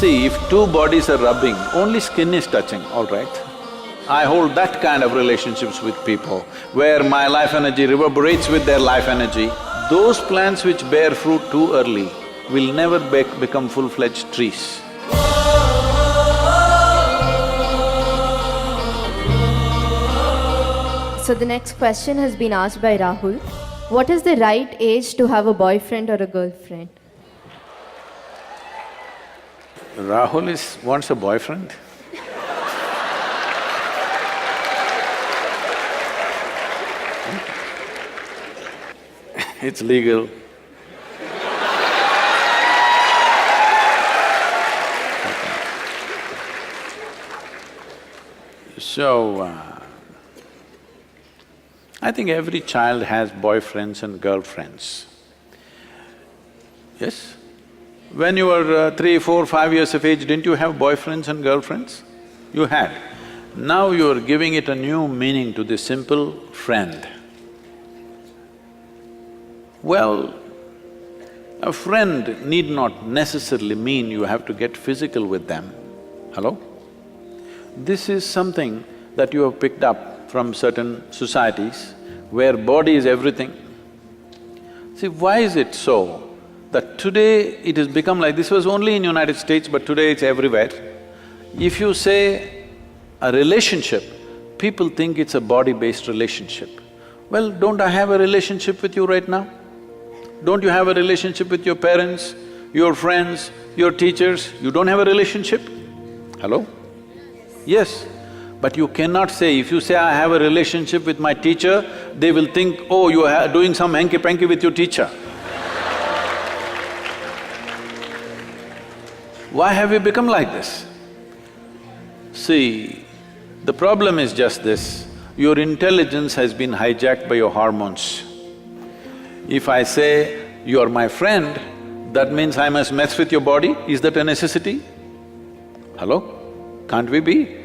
See, if two bodies are rubbing, only skin is touching, all right? I hold that kind of relationships with people, where my life energy reverberates with their life energy. Those plants which bear fruit too early will never become full-fledged trees. So the next question has been asked by Rahul. What is the right age to have a boyfriend or a girlfriend? Rahul wants a boyfriend? It's legal. So, I think every child has boyfriends and girlfriends. Yes? When you were 3, 4, 5 years of age, didn't you have boyfriends and girlfriends? You had. Now you are giving it a new meaning to the simple friend. Well, a friend need not necessarily mean you have to get physical with them. Hello? This is something that you have picked up from certain societies where body is everything. See, why is it so that today it has become like… this was only in United States, but today it's everywhere. If you say a relationship, people think it's a body-based relationship. Well, don't I have a relationship with you right now? Don't you have a relationship with your parents, your friends, your teachers? You don't have a relationship? Hello? Yes. But you cannot say, if you say, I have a relationship with my teacher, they will think, oh, you are doing some hanky-panky with your teacher. Why have you become like this? See, the problem is just this, your intelligence has been hijacked by your hormones. If I say, you are my friend, that means I must mess with your body, is that a necessity? Hello? Can't we be?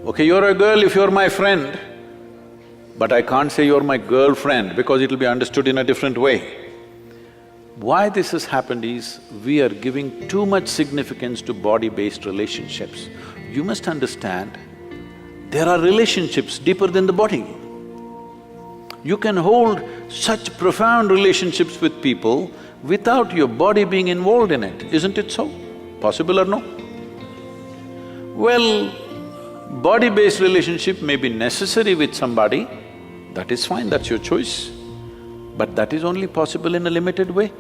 Okay, you're a girl if you're my friend, but I can't say you're my girlfriend because it'll be understood in a different way. Why this has happened is, we are giving too much significance to body-based relationships. You must understand, there are relationships deeper than the body. You can hold such profound relationships with people without your body being involved in it, isn't it so? Possible or no? Well, body-based relationship may be necessary with somebody, that is fine, that's your choice. But that is only possible in a limited way.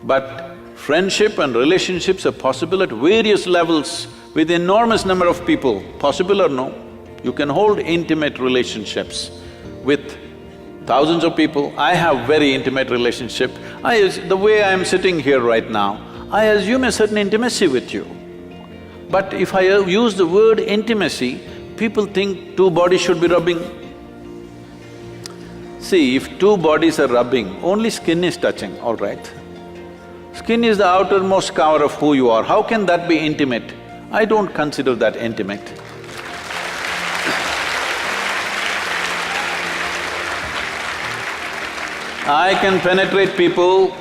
But friendship and relationships are possible at various levels with enormous number of people, possible or no? You can hold intimate relationships with thousands of people. I have very intimate relationship. The way I am sitting here right now, I assume a certain intimacy with you. But if I use the word intimacy, people think two bodies should be rubbing. See, if two bodies are rubbing, only skin is touching, all right? Skin is the outermost cover of who you are. How can that be intimate? I don't consider that intimate. I can penetrate people,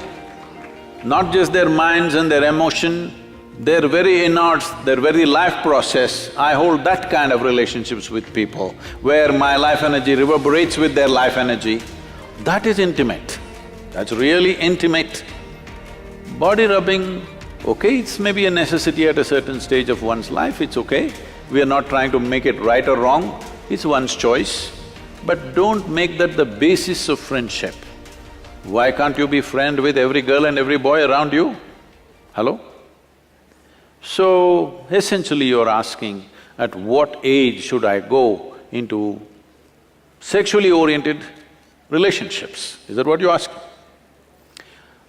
not just their minds and their emotion, their very innards, their very life process. I hold that kind of relationships with people, where my life energy reverberates with their life energy. That is intimate, that's really intimate. Body rubbing, okay, it's maybe a necessity at a certain stage of one's life, it's okay. We are not trying to make it right or wrong, it's one's choice. But don't make that the basis of friendship. Why can't you be friend with every girl and every boy around you? Hello? So, essentially you're asking, at what age should I go into sexually oriented relationships? Is that what you're asking?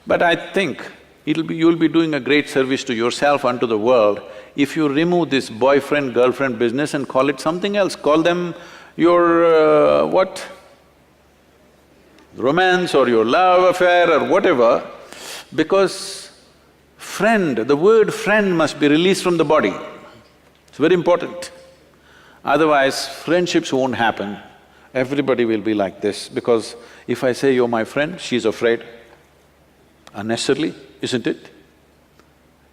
But I think you'll be doing a great service to yourself and to the world if you remove this boyfriend-girlfriend business and call it something else. Call them your what? Romance or your love affair or whatever, because friend, the word friend must be released from the body. It's very important. Otherwise, friendships won't happen. Everybody will be like this, because if I say, you're my friend, she's afraid. Unnecessarily, isn't it?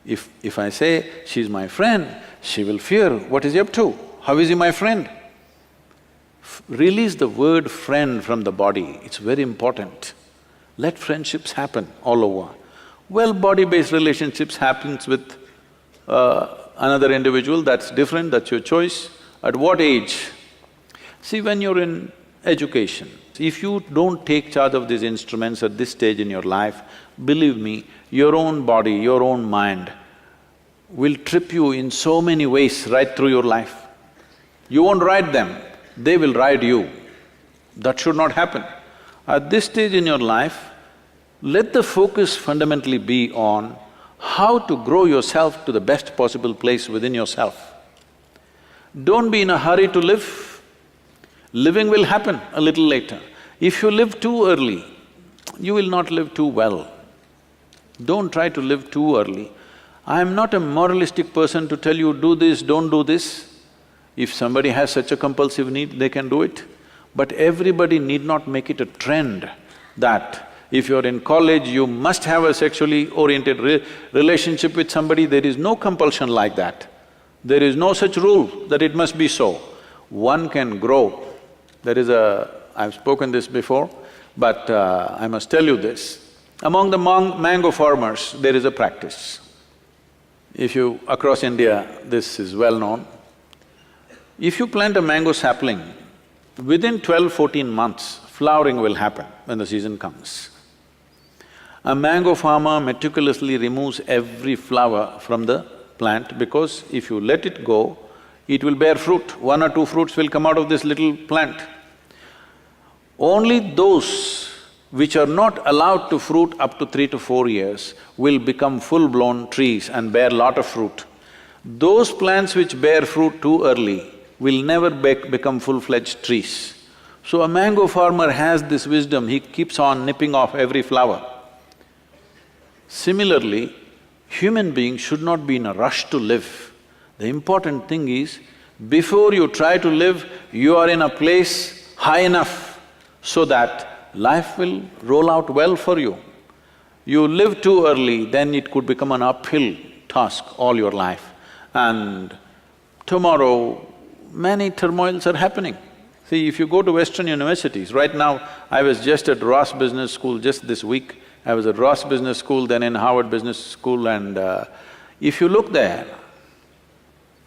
If I say, she's my friend, she will fear, what is he up to? How is he my friend? Release the word friend from the body, it's very important. Let friendships happen all over. Well, body-based relationships happens with another individual, that's different, that's your choice. At what age? See, when you're in education, if you don't take charge of these instruments at this stage in your life, believe me, your own body, your own mind will trip you in so many ways right through your life. You won't ride them, they will ride you. That should not happen. At this stage in your life, let the focus fundamentally be on how to grow yourself to the best possible place within yourself. Don't be in a hurry to live. Living will happen a little later. If you live too early, you will not live too well. Don't try to live too early. I am not a moralistic person to tell you, do this, don't do this. If somebody has such a compulsive need, they can do it. But everybody need not make it a trend that if you're in college, you must have a sexually oriented relationship with somebody. There is no compulsion like that. There is no such rule that it must be so. One can grow. There is a… I've spoken this before, but I must tell you this. Among the mango farmers, there is a practice. If you… across India, this is well known. If you plant a mango sapling, within 12–14 months, flowering will happen when the season comes. A mango farmer meticulously removes every flower from the plant because if you let it go, it will bear fruit. 1 or 2 fruits will come out of this little plant. Only those which are not allowed to fruit up to 3 to 4 years will become full-blown trees and bear lot of fruit. Those plants which bear fruit too early will never become full-fledged trees. So a mango farmer has this wisdom, he keeps on nipping off every flower. Similarly, human beings should not be in a rush to live. The important thing is, before you try to live, you are in a place high enough so that life will roll out well for you. You live too early, then it could become an uphill task all your life. And tomorrow, many turmoils are happening. See, if you go to Western universities, right now, I was just at Ross Business School just this week. I was at Ross Business School, then in Harvard Business School, and if you look there,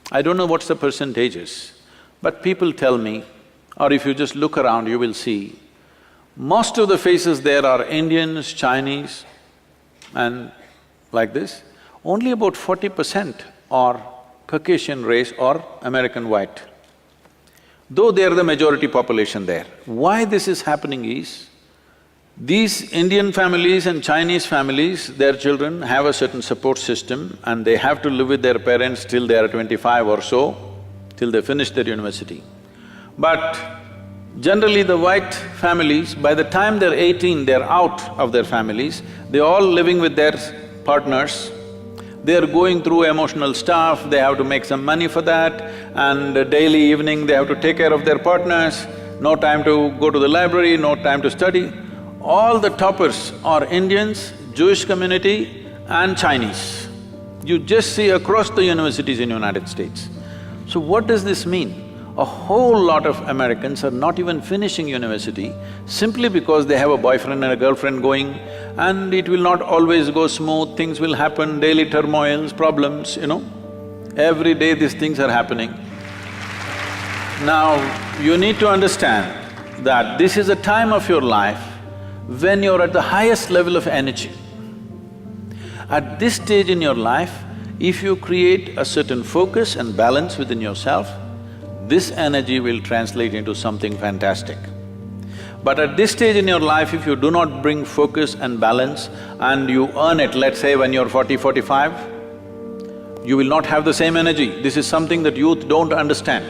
I don't know what's the percentages, but people tell me, or if you just look around, you will see, most of the faces there are Indians, Chinese, and like this. Only about 40% are Caucasian race or American white, though they are the majority population there. Why this is happening is, these Indian families and Chinese families, their children have a certain support system and they have to live with their parents till they are 25 or so, till they finish their university. But generally the white families, by the time they're 18, they're out of their families, they're all living with their partners, they're going through emotional stuff, they have to make some money for that, and daily evening they have to take care of their partners, no time to go to the library, no time to study. All the toppers are Indians, Jewish community and Chinese. You just see across the universities in United States. So what does this mean? A whole lot of Americans are not even finishing university simply because they have a boyfriend and a girlfriend going, and it will not always go smooth, things will happen, daily turmoils, problems, you know. Every day these things are happening. Now, you need to understand that this is a time of your life when you're at the highest level of energy. At this stage in your life, if you create a certain focus and balance within yourself, this energy will translate into something fantastic. But at this stage in your life, if you do not bring focus and balance and you earn it, let's say when you're 40, 45, you will not have the same energy. This is something that youth don't understand,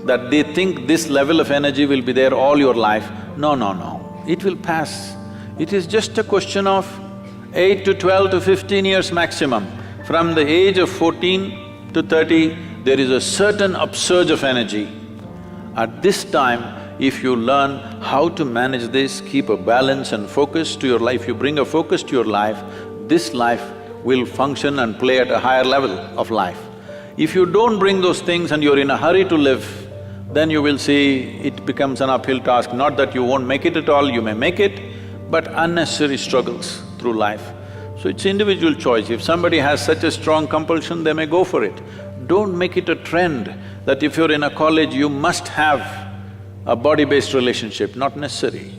that they think this level of energy will be there all your life. No, no, no. It will pass. It is just a question of 8 to 12 to 15 years maximum. From the age of 14 to 30, there is a certain upsurge of energy. At this time, if you learn how to manage this, keep a balance and focus to your life, you bring a focus to your life, this life will function and play at a higher level of life. If you don't bring those things and you're in a hurry to live, then you will see it becomes an uphill task. Not that you won't make it at all, you may make it, but unnecessary struggles through life. So it's individual choice. If somebody has such a strong compulsion, they may go for it. Don't make it a trend that if you're in a college, you must have a body-based relationship, not necessary.